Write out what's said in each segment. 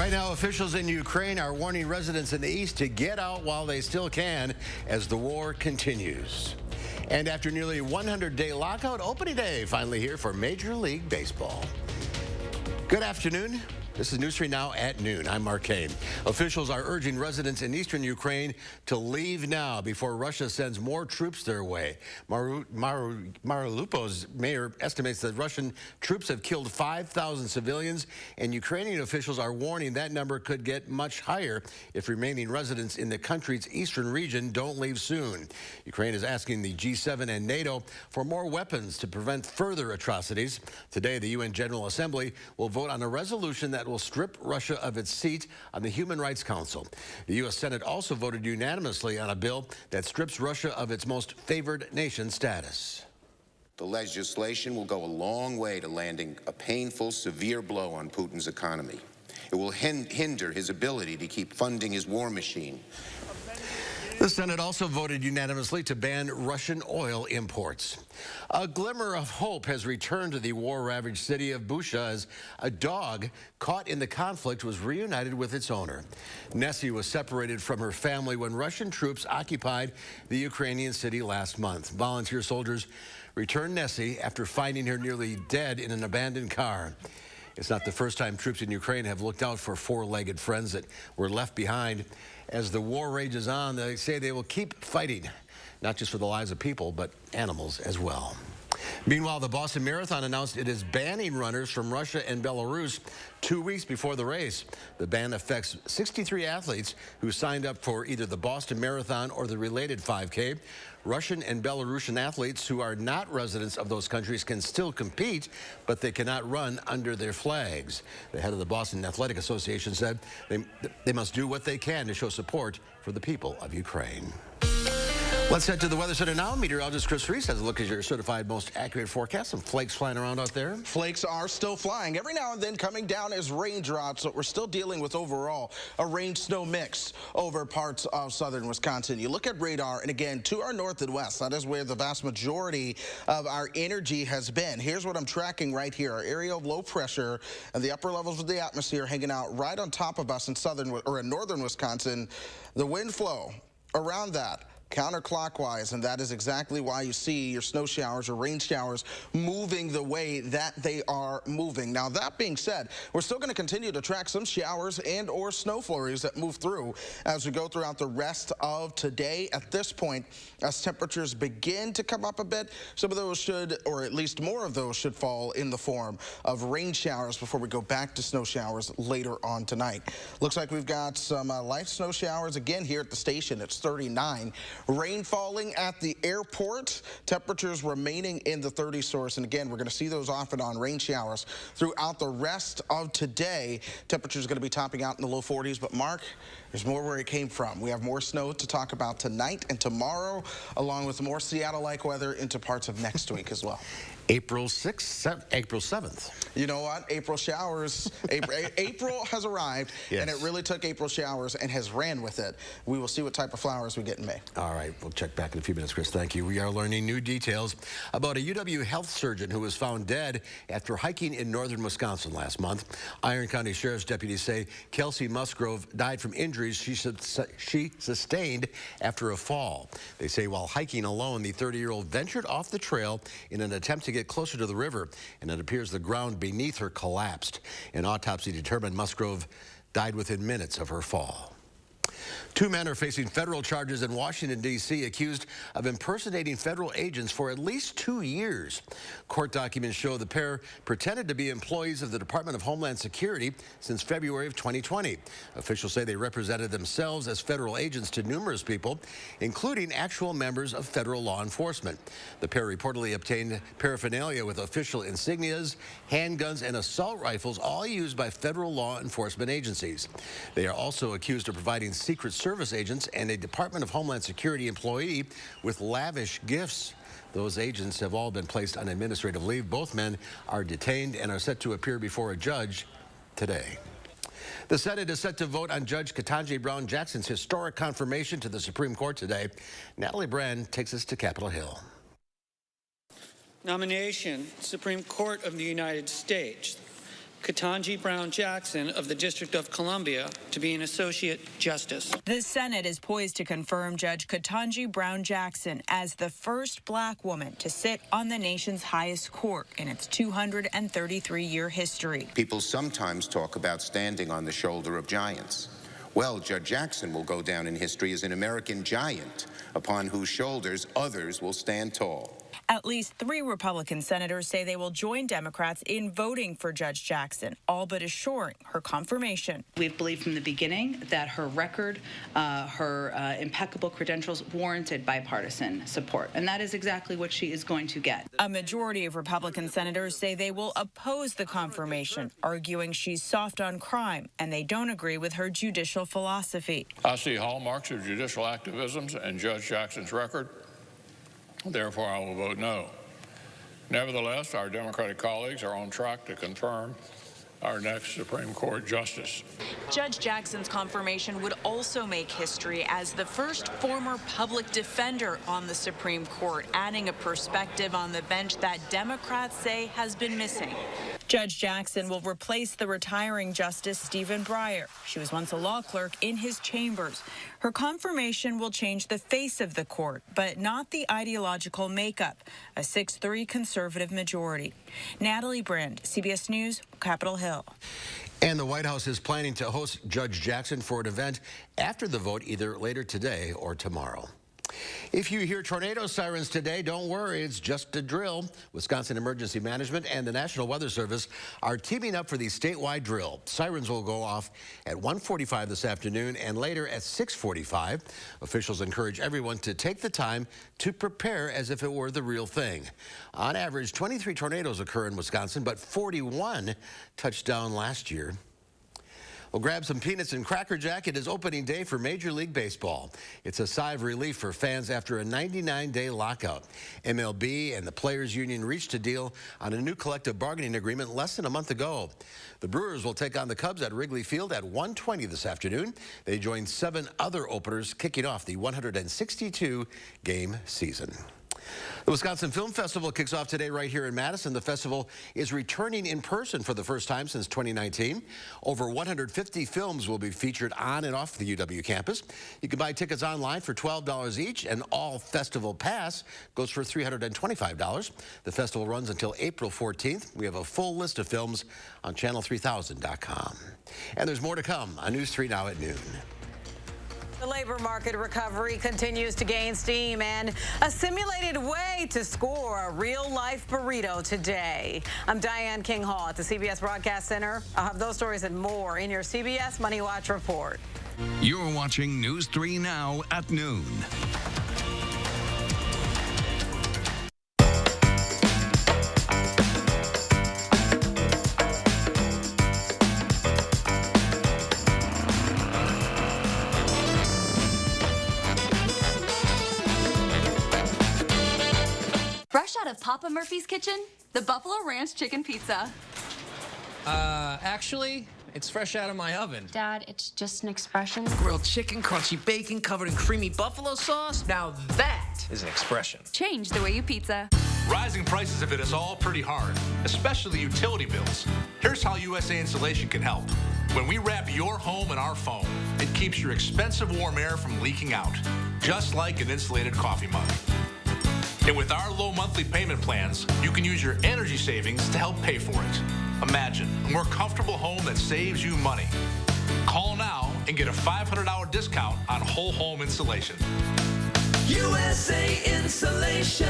Right now, officials in Ukraine are warning residents in the east to get out while they still can as the war continues. And after nearly 100-day lockout, opening day finally here for Major League Baseball. Good afternoon. This is News 3 Now at noon. I'm Mark Kane. Officials are urging residents in eastern Ukraine to leave now before Russia sends more troops their way. Mariupol's mayor estimates that Russian troops have killed 5,000 civilians, and Ukrainian officials are warning that number could get much higher if remaining residents in the country's eastern region don't leave soon. Ukraine is asking the G7 and NATO for more weapons to prevent further atrocities. Today, the UN General Assembly will vote on a resolution that will strip Russia of its seat on the Human Rights Council. The U.S. Senate also voted unanimously on a bill that strips Russia of its most favored nation status. The legislation will go a long way to landing a painful, severe blow on Putin's economy. It will hinder his ability to keep funding his war machine. The Senate also voted unanimously to ban Russian oil imports. A glimmer of hope has returned to the war-ravaged city of Busha as a dog caught in the conflict was reunited with its owner. Nessie was separated from her family when Russian troops occupied the Ukrainian city last month. Volunteer soldiers returned Nessie after finding her nearly dead in an abandoned car. It's not the first time troops in Ukraine have looked out for four-legged friends that were left behind. As the war rages on, they say they will keep fighting, not just for the lives of people, but animals as well. Meanwhile, the Boston Marathon announced it is banning runners from Russia and Belarus 2 weeks before the race. The ban affects 63 athletes who signed up for either the Boston Marathon or the related 5K. Russian and Belarusian athletes who are not residents of those countries can still compete, but they cannot run under their flags. The head of the Boston Athletic Association said they must do what they can to show support for the people of Ukraine. Let's head to the Weather Center now. Meteorologist Chris Reese has a look at your certified most accurate forecast. Some flakes flying around out there. Flakes are still flying. Every now and then coming down as raindrops, but we're still dealing with overall a rain-snow mix over parts of southern Wisconsin. You look at radar, and again, to our north and west, that is where the vast majority of our energy has been. Here's what I'm tracking right here. Our area of low pressure and the upper levels of the atmosphere hanging out right on top of us in southern or in northern Wisconsin. The wind flow around that counterclockwise, and that is exactly why you see your snow showers or rain showers moving the way that they are moving. Now, that being said, we're still going to continue to track some showers and or snow flurries that move through as we go throughout the rest of today. At this point, as temperatures begin to come up a bit, some of those should, or at least more of those should fall in the form of rain showers before we go back to snow showers later on tonight. Looks like we've got some light snow showers again here at the station. It's 39. Rain falling at the airport, temperatures remaining in the 30s source. And again, we're going to see those off and on rain showers throughout the rest of today. Temperatures are going to be topping out in the low 40s. But Mark, there's more where it came from. We have more snow to talk about tonight and tomorrow, along with more Seattle-like weather into parts of next week as well. April 6th, April 7th. You know what? April showers. April has arrived, yes. And it really took April showers and has ran with it. We will see what type of flowers we get in May. All right, we'll check back in a few minutes, Chris. Thank you. We are learning new details about a UW health surgeon who was found dead after hiking in northern Wisconsin last month. Iron County Sheriff's deputies say Kelsey Musgrove died from injuries she sustained after a fall. They say while hiking alone, the 30-year-old ventured off the trail in an attempt to get closer to the river, and it appears the ground beneath her collapsed. An autopsy determined Musgrove died within minutes of her fall. Two men are facing federal charges in Washington, D.C., accused of impersonating federal agents for at least 2 years. Court documents show the pair pretended to be employees of the Department of Homeland Security since February of 2020. Officials say they represented themselves as federal agents to numerous people, including actual members of federal law enforcement. The pair reportedly obtained paraphernalia with official insignias, handguns, and assault rifles, all used by federal law enforcement agencies. They are also accused of providing Secret Service agents and a Department of Homeland Security employee with lavish gifts. Those agents have all been placed on administrative leave. Both men are detained and are set to appear before a judge today. The Senate is set to vote on Judge Ketanji Brown Jackson's historic confirmation to the Supreme Court today. Natalie Brand takes us to Capitol Hill. Nomination, Supreme Court of the United States. Ketanji Brown Jackson of the District of Columbia to be an Associate Justice. The Senate is poised to confirm Judge Ketanji Brown Jackson as the first black woman to sit on the nation's highest court in its 233-year history. People sometimes talk about standing on the shoulder of giants. Well, Judge Jackson will go down in history as an American giant upon whose shoulders others will stand tall. At least 3 Republican senators say they will join Democrats in voting for Judge Jackson, all but assuring her confirmation. We've believed from the beginning that her record, her impeccable credentials warranted bipartisan support, and that is exactly what she is going to get. A majority of Republican senators say they will oppose the confirmation, arguing she's soft on crime and they don't agree with her judicial philosophy. I see hallmarks of judicial activism in Judge Jackson's record. Therefore, I will vote no. Nevertheless, our Democratic colleagues are on track to confirm our next Supreme Court justice. Judge Jackson's confirmation would also make history as the first former public defender on the Supreme Court, adding a perspective on the bench that Democrats say has been missing. Judge Jackson will replace the retiring Justice Stephen Breyer. She was once a law clerk in his chambers. Her confirmation will change the face of the court, but not the ideological makeup, a 6-3 conservative majority. Natalie Brand, CBS News, Capitol Hill. And the White House is planning to host Judge Jackson for an event after the vote, either later today or tomorrow. If you hear tornado sirens today, don't worry, it's just a drill. Wisconsin Emergency Management and the National Weather Service are teaming up for the statewide drill. Sirens will go off at 1:45 this afternoon and later at 6:45. Officials encourage everyone to take the time to prepare as if it were the real thing. On average, 23 tornadoes occur in Wisconsin, but 41 touched down last year. Well, grab some peanuts and Cracker Jack. It is opening day for Major League Baseball. It's a sigh of relief for fans after a 99-day lockout. MLB and the Players Union reached a deal on a new collective bargaining agreement less than a month ago. The Brewers will take on the Cubs at Wrigley Field at 1:20 this afternoon. They join 7 other openers kicking off the 162-game season. The Wisconsin Film Festival kicks off today right here in Madison. The festival is returning in person for the first time since 2019. Over 150 films will be featured on and off the UW campus. You can buy tickets online for $12 each, and all festival pass goes for $325. The festival runs until April 14th. We have a full list of films on channel3000.com. And there's more to come on News 3 Now at noon. The labor market recovery continues to gain steam, and a simulated way to score a real-life burrito today. I'm Diane King Hall at the CBS Broadcast Center. I'll have those stories and more in your CBS Money Watch report. You're watching News 3 Now at noon. Fresh out of Papa Murphy's kitchen, the Buffalo Ranch Chicken Pizza. Actually, it's fresh out of my oven. Dad, it's just an expression. Grilled chicken, crunchy bacon, covered in creamy buffalo sauce. Now that is an expression. Change the way you pizza. Rising prices have hit us all pretty hard, especially utility bills. Here's how USA Insulation can help. When we wrap your home in our foam, it keeps your expensive warm air from leaking out, just like an insulated coffee mug. And with our low monthly payment plans, you can use your energy savings to help pay for it. Imagine a more comfortable home that saves you money. Call now and get a $500 discount on whole home insulation. USA Insulation.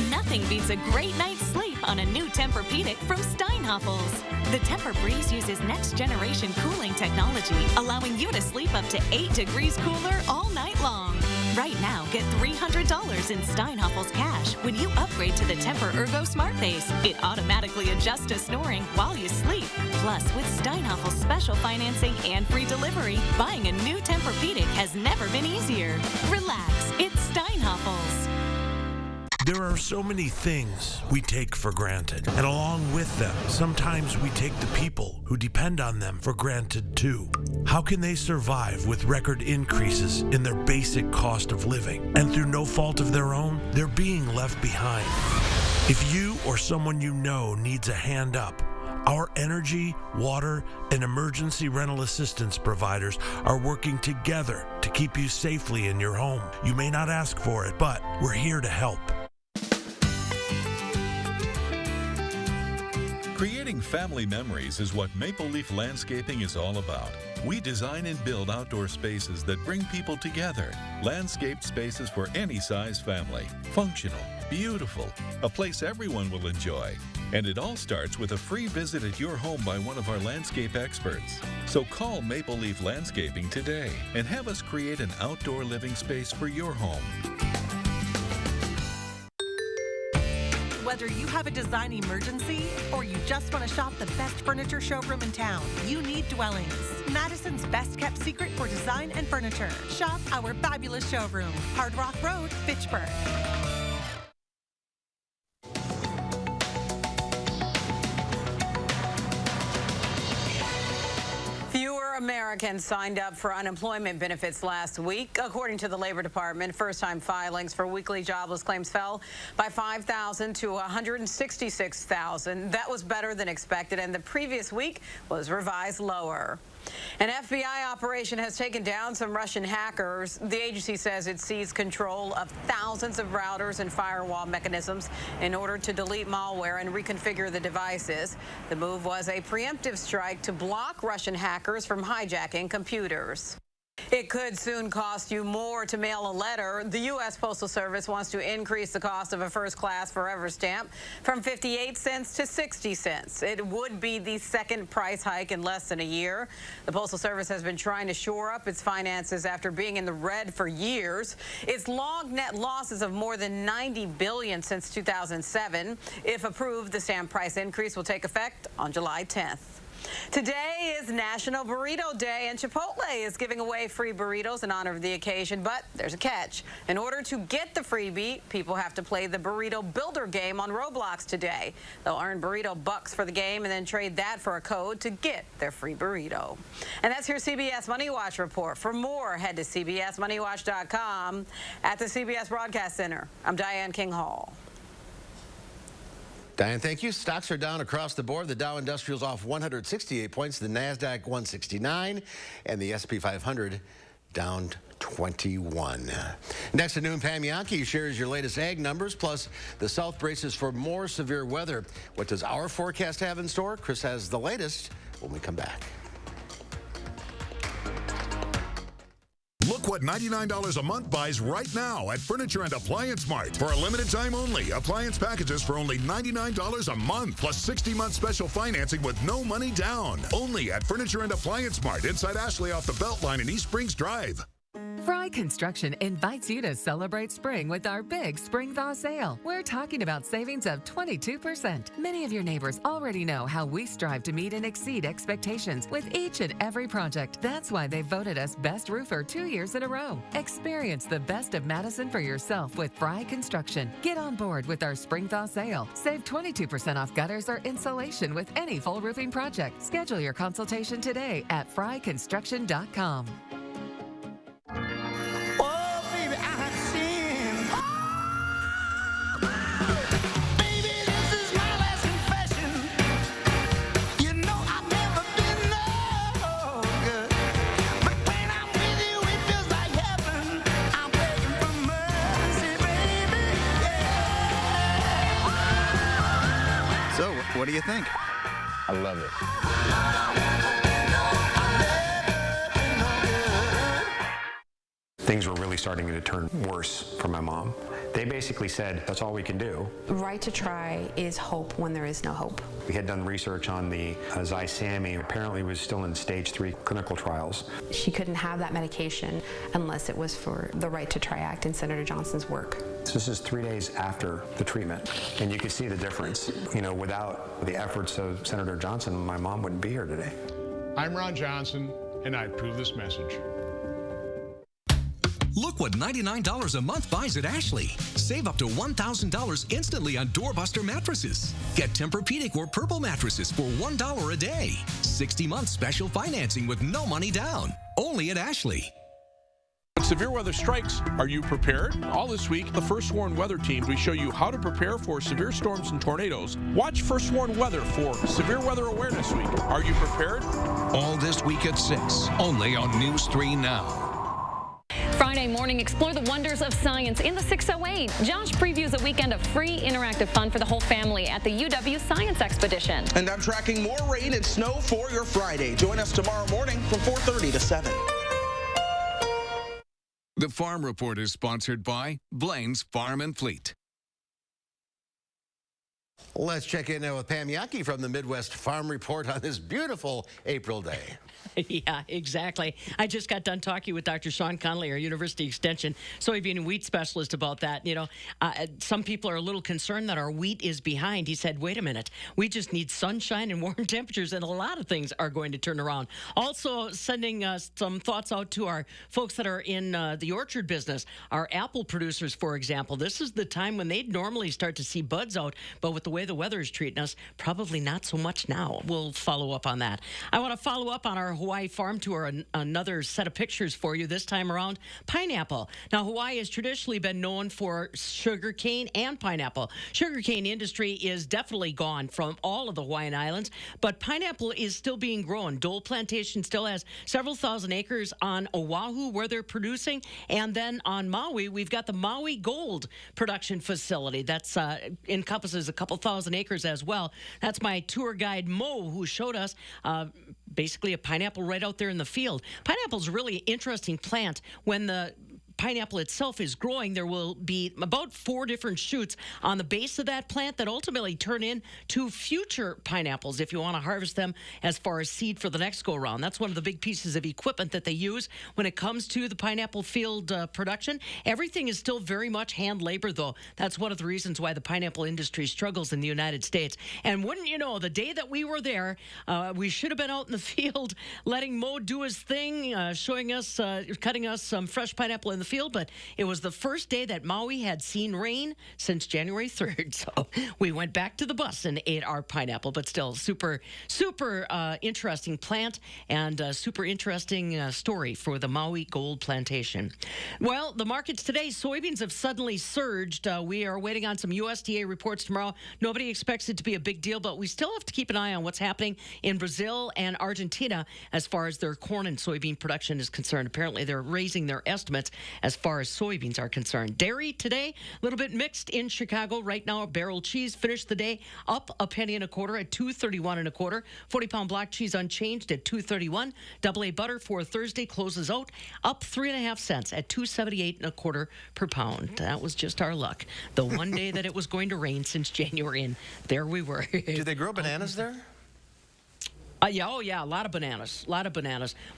Nothing beats a great night's sleep on a new Tempur-Pedic from Steinhoffels. The Tempur-Breeze uses next-generation cooling technology, allowing you to sleep up to 8 degrees cooler all night long. Right now, get $300 in Steinhoffels cash when you upgrade to the Tempur Ergo Smart Base. It automatically adjusts to snoring while you sleep. Plus, with Steinhoffels special financing and free delivery, buying a new Tempur-Pedic has never been easier. Relax, it's Steinhoffels. There are so many things we take for granted, and along with them, sometimes we take the people who depend on them for granted too. How can they survive with record increases in their basic cost of living? And through no fault of their own, they're being left behind. If you or someone you know needs a hand up, Our energy, water, and emergency rental assistance providers are working together to keep you safely in your home. You may not ask for it, but we're here to help. Creating family memories is what Maple Leaf Landscaping is all about. We design and build outdoor spaces that bring people together. Landscaped spaces for any size family. Functional, beautiful, a place everyone will enjoy. And it all starts with a free visit at your home by one of our landscape experts. So call Maple Leaf Landscaping today and have us create an outdoor living space for your home. Whether you have a design emergency or you just want to shop the best furniture showroom in town, you need Dwellings, Madison's best kept secret for design and furniture. Shop our fabulous showroom, Hard Rock Road, Fitchburg. Americans signed up for unemployment benefits last week. According to the Labor Department, first-time filings for weekly jobless claims fell by 5,000 to 166,000. That was better than expected, and the previous week was revised lower. An FBI operation has taken down some Russian hackers. The agency says it seized control of thousands of routers and firewall mechanisms in order to delete malware and reconfigure the devices. The move was a preemptive strike to block Russian hackers from hijacking computers. It could soon cost you more to mail a letter. The U.S. Postal Service wants to increase the cost of a first-class forever stamp from 58 cents to 60 cents. It would be the second price hike in less than a year. The Postal Service has been trying to shore up its finances after being in the red for years. It's logged net losses of more than $90 billion since 2007. If approved, the stamp price increase will take effect on July 10th. Today is National Burrito Day, and Chipotle is giving away free burritos in honor of the occasion, but there's a catch. In order to get the freebie, people have to play the Burrito Builder game on Roblox today. They'll earn burrito bucks for the game and then trade that for a code to get their free burrito. And that's your CBS Money Watch report. For more, head to cbsmoneywatch.com. At the CBS Broadcast Center, I'm Diane King Hall. Diane, thank you. Stocks are down across the board. The Dow Industrial's off 168 points, the NASDAQ 169, and the S&P 500 down 21. Next at noon, Pam Yankee shares your latest ag numbers, plus the South braces for more severe weather. What does our forecast have in store? Chris has the latest when we come back. Look what $99 a month buys right now at Furniture and Appliance Mart. For a limited time only, appliance packages for only $99 a month, plus 60-month special financing with no money down. Only at Furniture and Appliance Mart inside Ashley off the Beltline in East Springs Drive. Fry Construction invites you to celebrate spring with our big Spring Thaw sale. We're talking about savings of 22%. Many of your neighbors already know how we strive to meet and exceed expectations with each and every project. That's why they voted us Best Roofer 2 years in a row. Experience the best of Madison for yourself with Fry Construction. Get on board with our Spring Thaw sale. Save 22% off gutters or insulation with any full roofing project. Schedule your consultation today at fryconstruction.com. So, what do you think? I love it. Things were really starting to turn worse for my mom. They basically said, that's all we can do. Right to try is hope when there is no hope. We had done research on the Zysami. Apparently it was still in stage 3 clinical trials. She couldn't have that medication unless it was for the Right to Try Act and Senator Johnson's work. This is 3 days after the treatment, and you can see the difference. You know, without the efforts of Senator Johnson, my mom wouldn't be here today. I'm Ron Johnson, and I approve this message. Look what $99 a month buys at Ashley. Save up to $1,000 instantly on Doorbuster mattresses. Get Tempur-Pedic or Purple mattresses for $1 a day. 60-month special financing with no money down. Only at Ashley. Severe weather strikes. Are you prepared? All this week, the First Warn Weather Teams, we show you how to prepare for severe storms and tornadoes. Watch First Warn Weather for Severe Weather Awareness Week. Are you prepared? All this week at 6, only on News 3 Now. Friday morning, explore the wonders of science in the 608. Josh previews a weekend of free interactive fun for the whole family at the UW Science Expedition. And I'm tracking more rain and snow for your Friday. Join us tomorrow morning from 4:30 to 7. The Farm Report is sponsored by Blaine's Farm and Fleet. Let's check in now with Pam Yaki from the Midwest Farm Report on this beautiful April day. Yeah, exactly. I just got done talking with Dr. Sean Connolly, our University Extension soybean and wheat specialist, about that. You know, some people are a little concerned that our wheat is behind. He said, wait a minute, we just need sunshine and warm temperatures, and a lot of things are going to turn around. Also, sending some thoughts out to our folks that are in the orchard business, our apple producers, for example. This is the time when they'd normally start to see buds out, but with the way the weather is treating us, probably not so much now. We'll follow up on that. I want to follow up on our Hawaii farm tour, another set of pictures for you, this time around pineapple. Now, Hawaii has traditionally been known for sugarcane and pineapple. Sugarcane industry is definitely gone from all of the Hawaiian Islands, but pineapple is still being grown. Dole Plantation still has several thousand acres on Oahu where they're producing, and then on Maui, we've got the Maui Gold production facility. That's encompasses a couple thousand acres as well. That's my tour guide, Mo, who showed us basically a pineapple right out there in the field. Pineapple's a really interesting plant. When the pineapple itself is growing, there will be about 4 different shoots on the base of that plant that ultimately turn into future pineapples if you want to harvest them as far as seed for the next go around. That's one of the big pieces of equipment that they use when it comes to the pineapple field production. Everything is still very much hand labor, though. That's one of the reasons why the pineapple industry struggles in the United States. And wouldn't you know, the day that we were there, we should have been out in the field letting Mo do his thing, showing us, cutting us some fresh pineapple in the field, but it was the first day that Maui had seen rain since January 3rd. So we went back to the bus and ate our pineapple, but still super interesting plant and super interesting story for the Maui Gold Plantation. Well, the markets today, soybeans have suddenly surged. We are waiting on some USDA reports tomorrow. Nobody expects it to be a big deal, but we still have to keep an eye on what's happening in Brazil and Argentina as far as their corn and soybean production is concerned. Apparently, they're raising their estimates as far as soybeans are concerned. Dairy today, a little bit mixed in Chicago. Right now, barrel cheese finished the day up a penny and a quarter at $2.31 and a quarter. 40-pound block cheese unchanged at $2.31. Double A butter for Thursday closes out up 3.5 cents at $2.78 and a quarter per pound. That was just our luck. The one day that it was going to rain since January, and there we were. Do they grow bananas there? Yeah, a lot of bananas,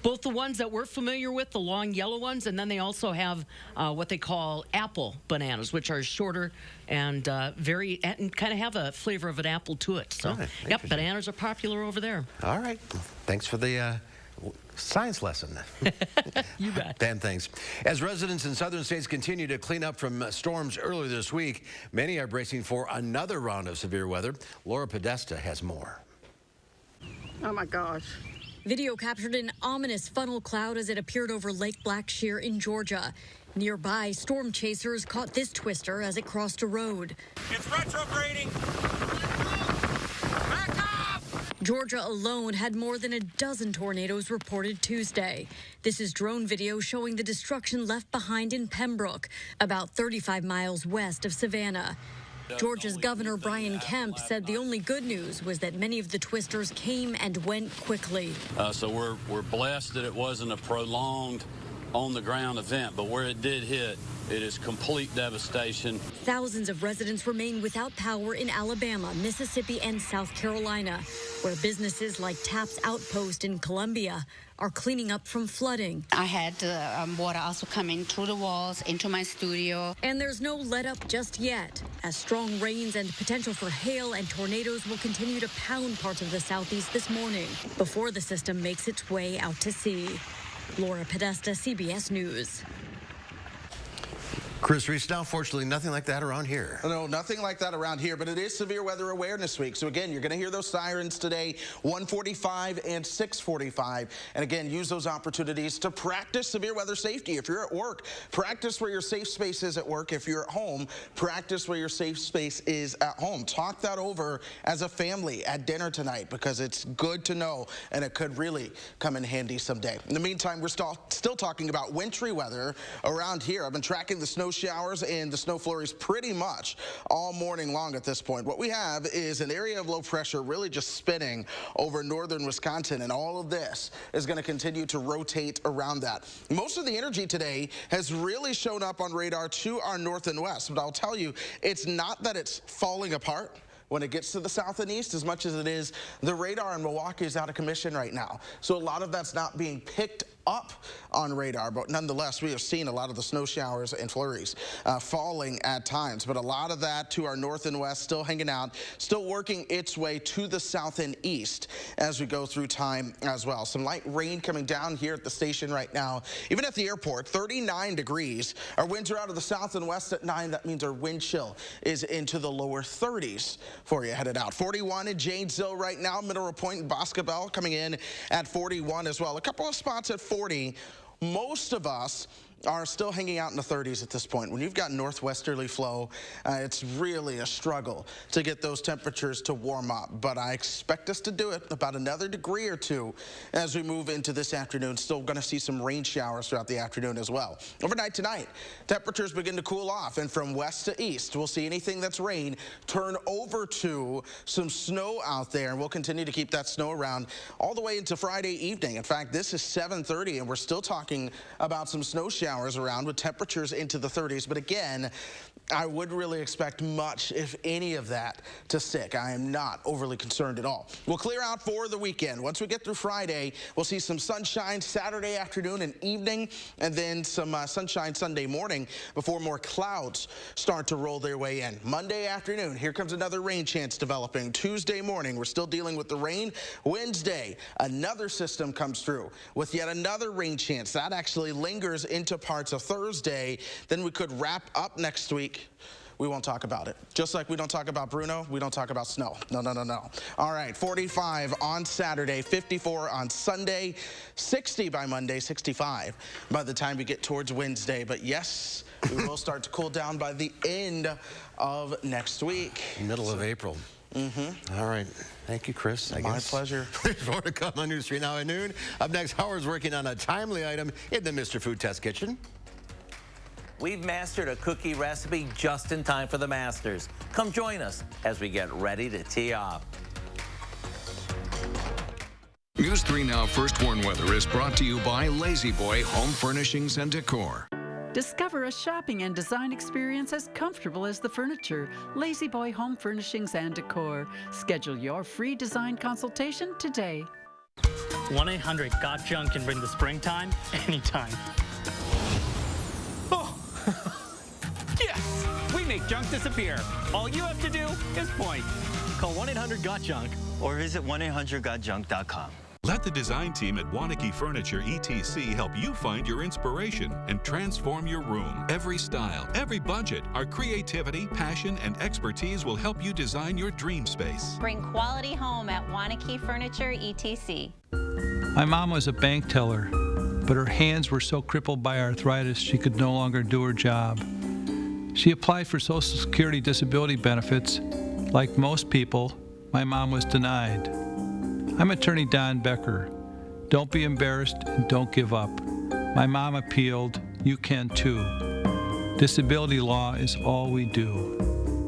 Both the ones that we're familiar with, the long yellow ones, and then they also have what they call apple bananas, which are shorter and and kind of have a flavor of an apple to it. So, yep, bananas are popular over there. All right. Thanks for the science lesson. You bet. Dan, thanks. As residents in southern states continue to clean up from storms earlier this week, many are bracing for another round of severe weather. Laura Podesta has more. Oh my gosh. Video captured an ominous funnel cloud as it appeared over Lake Blackshear in Georgia. Nearby, storm chasers caught this twister as it crossed a road. It's retrograding. Back off! Georgia alone had more than a dozen tornadoes reported Tuesday. This is drone video showing the destruction left behind in Pembroke, about 35 miles west of Savannah. Georgia's Governor Brian Kemp said the only good news was that many of the twisters came and went quickly. So we're blessed that it wasn't a prolonged on-the-ground event, but where it did hit, it is complete devastation. Thousands of residents remain without power in Alabama, Mississippi, and South Carolina, where businesses like Taps Outpost in Columbia are cleaning up from flooding. I had water also coming through the walls into my studio. And there's no let up just yet, as strong rains and potential for hail and tornadoes will continue to pound parts of the southeast this morning before the system makes its way out to sea. Laura Podesta, CBS News. Chris Reese, now, fortunately, nothing like that around here. No, nothing like that around here, but it is Severe Weather Awareness Week. So again, you're going to hear those sirens today, 1:45 and 6:45. And again, use those opportunities to practice severe weather safety. If you're at work, practice where your safe space is at work. If you're at home, practice where your safe space is at home. Talk that over as a family at dinner tonight, because it's good to know, and it could really come in handy someday. In the meantime, we're still talking about wintry weather around here. I've been tracking the snow showers and the snow flurries pretty much all morning long at this point. What we have is an area of low pressure really just spinning over northern Wisconsin, and all of this is going to continue to rotate around that. Most of the energy today has really shown up on radar to our north and west, but I'll tell you, it's not that it's falling apart when it gets to the south and east as much as it is the radar in Milwaukee is out of commission right now. So a lot of that's not being picked up on radar, but nonetheless, we have seen a lot of the snow showers and flurries falling at times, but a lot of that to our north and west still hanging out, still working its way to the south and east as we go through time as well. Some light rain coming down here at the station right now. Even at the airport, 39 degrees. Our winds are out of the south and west at 9. That means our wind chill is into the lower 30s for you headed out. 41 in Janesville right now. Mineral Point and Boscobel coming in at 41 as well. A couple of spots at 40. Most of us are still hanging out in the 30s at this point. When you've got northwesterly flow, it's really a struggle to get those temperatures to warm up. But I expect us to do it about another degree or two as we move into this afternoon. Still going to see some rain showers throughout the afternoon as well. Overnight tonight, temperatures begin to cool off, and from west to east, we'll see anything that's rain turn over to some snow out there, and we'll continue to keep that snow around all the way into Friday evening. In fact, this is 7:30, and we're still talking about some snow showers around with temperatures into the 30s. But again, I would really expect much, if any of that, to stick. I am not overly concerned at all. We'll clear out for the weekend. Once we get through Friday, we'll see some sunshine Saturday afternoon and evening, and then some sunshine Sunday morning before more clouds start to roll their way in. Monday afternoon, here comes another rain chance developing. Tuesday morning, we're still dealing with the rain. Wednesday, another system comes through with yet another rain chance. That actually lingers into parts of Thursday. Then we could wrap up next week. We won't talk about it. Just like we don't talk about Bruno, we don't talk about snow. No, no, no, no. All right, 45 on Saturday, 54 on Sunday, 60 by Monday, 65 by the time we get towards Wednesday. But yes, we will start to cool down by the end of next week. Middle of April. All right. Thank you, Chris. My pleasure. There's more to come on News 3 Now at noon. Up next, Howard's working on a timely item in the Mr. Food Test Kitchen. We've mastered a cookie recipe just in time for the Masters. Come join us as we get ready to tee off. News 3 Now First Warn Weather is brought to you by Lazy Boy Home Furnishings and Decor. Discover a shopping and design experience as comfortable as the furniture. Lazy Boy Home Furnishings and Decor. Schedule your free design consultation today. 1-800-GOT-JUNK can bring the springtime anytime. Oh, yes! We make junk disappear. All you have to do is point. Call 1-800-GOT-JUNK or visit 1-800-GOT-JUNK.com. Let the design team at Wanakee Furniture ETC help you find your inspiration and transform your room. Every style, every budget, our creativity, passion, and expertise will help you design your dream space. Bring quality home at Wanakee Furniture ETC. My mom was a bank teller, but her hands were so crippled by arthritis she could no longer do her job. She applied for Social Security disability benefits. Like most people, my mom was denied. I'm attorney Don Becker. Don't be embarrassed and don't give up. My mom appealed. You can too. Disability law is all we do.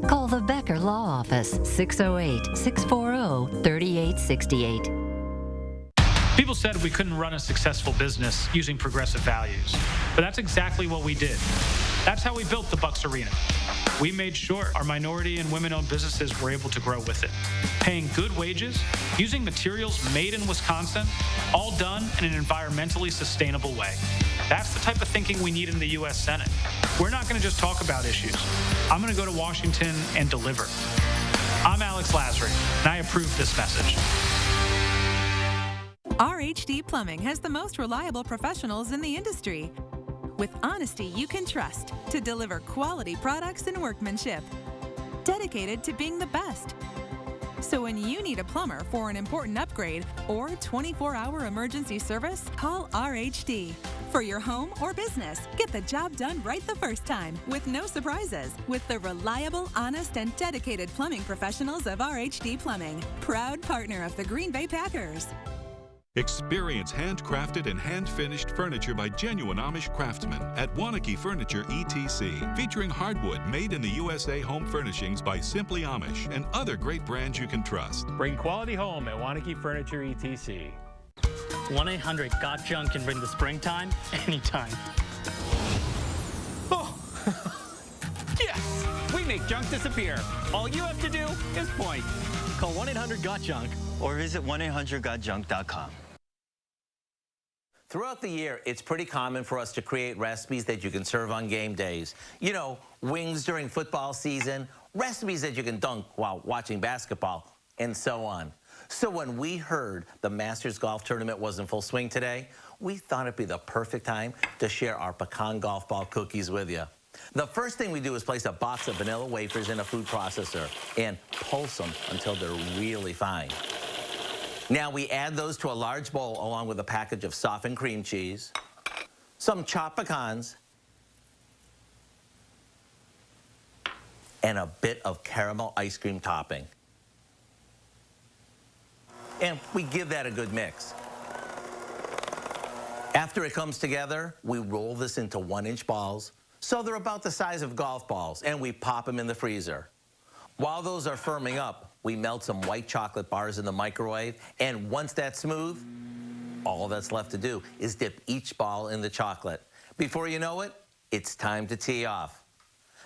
Call the Becker Law Office, 608-640-3868. People said we couldn't run a successful business using progressive values, but that's exactly what we did. That's how we built the Bucks Arena. We made sure our minority and women-owned businesses were able to grow with it, paying good wages, using materials made in Wisconsin, all done in an environmentally sustainable way. That's the type of thinking we need in the U.S. Senate. We're not going to just talk about issues. I'm going to go to Washington and deliver. I'm Alex Lazary, and I approve this message. RHD Plumbing has the most reliable professionals in the industry. with honesty you can trust to deliver quality products and workmanship. Dedicated to being the best. So when you need a plumber for an important upgrade or 24-hour emergency service, call RHD. For your home or business, get the job done right the first time with no surprises with the reliable, honest, and dedicated plumbing professionals of RHD Plumbing, proud partner of the Green Bay Packers. Experience handcrafted and hand-finished furniture by genuine Amish craftsmen at Wanakee Furniture ETC, featuring hardwood made in the USA home furnishings by Simply Amish and other great brands you can trust. Bring quality home at Wanakee Furniture ETC. 1-800-GOT-JUNK can bring the springtime anytime. Oh, yes! We make junk disappear. All you have to do is point. Call 1-800-GOT-JUNK or visit 1-800-GOT-JUNK.com. Throughout the year, it's pretty common for us to create recipes that you can serve on game days. You know, wings during football season, recipes that you can dunk while watching basketball, and so on. So when we heard the Masters Golf Tournament was in full swing today, we thought it'd be the perfect time to share our pecan golf ball cookies with you. The first thing we do is place a box of vanilla wafers in a food processor and pulse them until they're really fine. Now we add those to a large bowl along with a package of softened cream cheese, some chopped pecans, and a bit of caramel ice cream topping. And we give that a good mix. After it comes together, we roll this into 1-inch balls, so they're about the size of golf balls, and we pop them in the freezer. While those are firming up, we melt some white chocolate bars in the microwave, and once that's smooth, all that's left to do is dip each ball in the chocolate. Before you know it, it's time to tee off.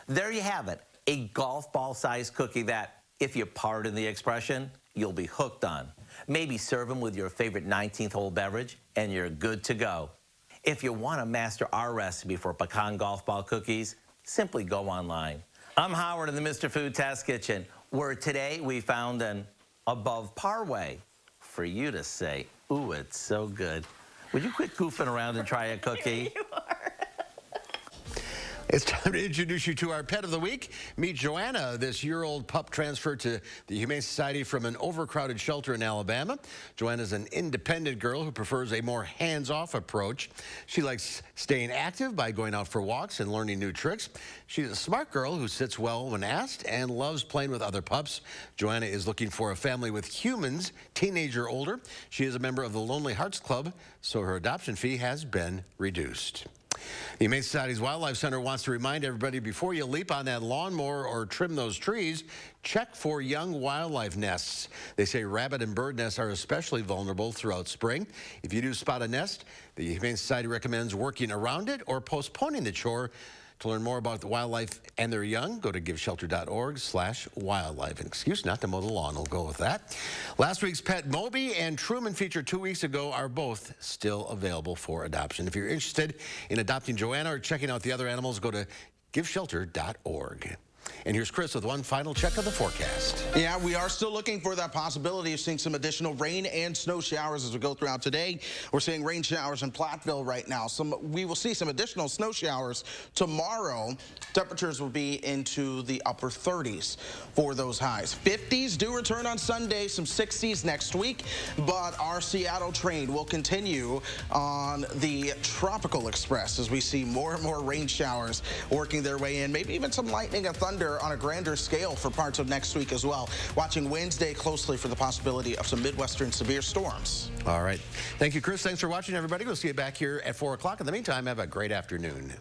There you have it, a golf ball-sized cookie that, if you pardon the expression, you'll be hooked on. Maybe serve them with your favorite 19th hole beverage, and you're good to go. If you want to master our recipe for pecan golf ball cookies, simply go online. I'm Howard in the Mr. Food Test Kitchen, where today we found an above par way for you to say, ooh, it's so good. Would you quit goofing around and try a cookie? You are. It's time to introduce you to our pet of the week. Meet Joanna, this year-old pup transferred to the Humane Society from an overcrowded shelter in Alabama. Joanna's an independent girl who prefers a more hands-off approach. She likes staying active by going out for walks and learning new tricks. She's a smart girl who sits well when asked and loves playing with other pups. Joanna is looking for a family with humans, teenager or older. She is a member of the Lonely Hearts Club, so her adoption fee has been reduced. The Humane Society's Wildlife Center wants to remind everybody, before you leap on that lawnmower or trim those trees, check for young wildlife nests. They say rabbit and bird nests are especially vulnerable throughout spring. If you do spot a nest, the Humane Society recommends working around it or postponing the chore. To learn more about the wildlife and their young, go to giveshelter.org/wildlife. An excuse not to mow the lawn, we'll go with that. Last week's pet Moby and Truman, featured 2 weeks ago, are both still available for adoption. If you're interested in adopting Joanna or checking out the other animals, go to giveshelter.org. And here's Chris with one final check of the forecast. Yeah, we are still looking for that possibility of seeing some additional rain and snow showers as we go throughout today. We're seeing rain showers in Platteville right now. We will see some additional snow showers tomorrow. Temperatures will be into the upper 30s for those highs. 50s do return on Sunday, some 60s next week, but our Seattle train will continue on the Tropical Express as we see more and more rain showers working their way in, maybe even some lightning and thunder on a grander scale for parts of next week as well. Watching Wednesday closely for the possibility of some Midwestern severe storms. All right. Thank you, Chris. Thanks for watching, everybody. We'll see you back here at 4 o'clock. In the meantime, have a great afternoon.